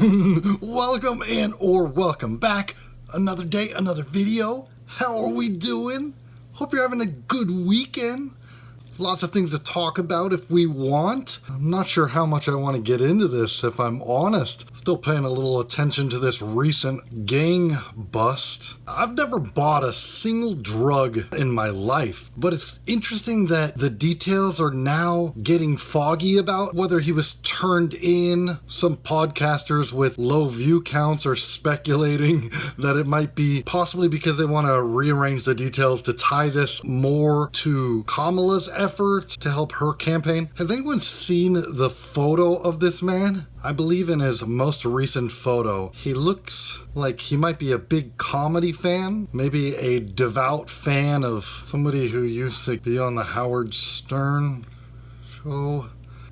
Welcome in or welcome back. Another day, another video. How are we doing? Hope you're having a good weekend. Lots of things to talk about if we want. I'm not sure how much I want to get into this, if I'm honest. Still paying a little attention to this recent gang bust. I've never bought a single drug in my life, but it's interesting that the details are now getting foggy about whether he was turned in. Some podcasters with low view counts are speculating that it might be possibly because they want to rearrange the details to tie this more to Kamala's efforts to help her campaign. Has anyone seen the photo of this man? I believe in his most recent photo, he looks like he might be a big comedy fan, maybe a devout fan of somebody who used to be on the Howard Stern show.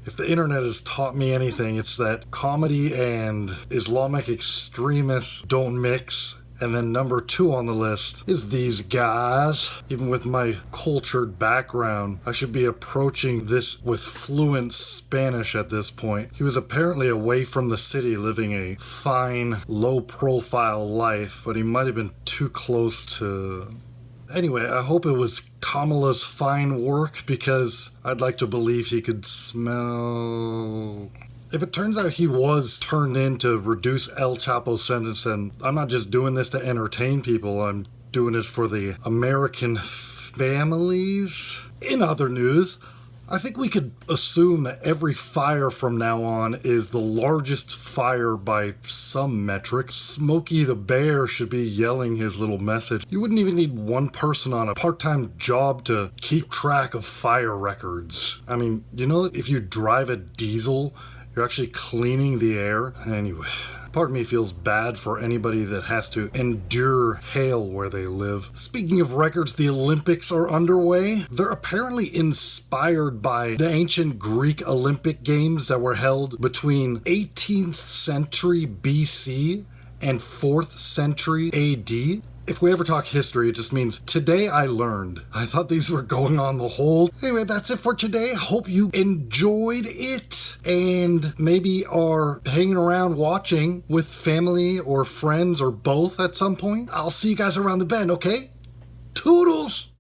If the internet has taught me anything, it's that comedy and Islamic extremists don't mix. And then number 2 on the list is these guys. Even with my cultured background, I should be approaching this with fluent Spanish at this point. He was apparently away from the city living a fine, low-profile life, but he might have been too close to... Anyway, I hope it was Kamala's fine work because I'd like to believe he could smell... If it turns out he was turned in to reduce El Chapo's sentence, and I'm not just doing this to entertain people, I'm doing it for the American families. In other news, I think we could assume that every fire from now on is the largest fire by some metric. Smokey the Bear should be yelling his little message. You wouldn't even need one person on a part-time job to keep track of fire records. I mean, you know, if you drive a diesel, you're actually cleaning the air. Anyway, part of me feels bad for anybody that has to endure hail where they live. Speaking of records, the Olympics are underway. They're apparently inspired by the ancient Greek Olympic Games that were held between 18th century BC and 4th century AD. If we ever talk history, it just means today I learned. I thought these were going on the whole. Anyway, that's it for today. Hope you enjoyed it and maybe are hanging around watching with family or friends or both at some point. I'll see you guys around the bend, okay? Toodles!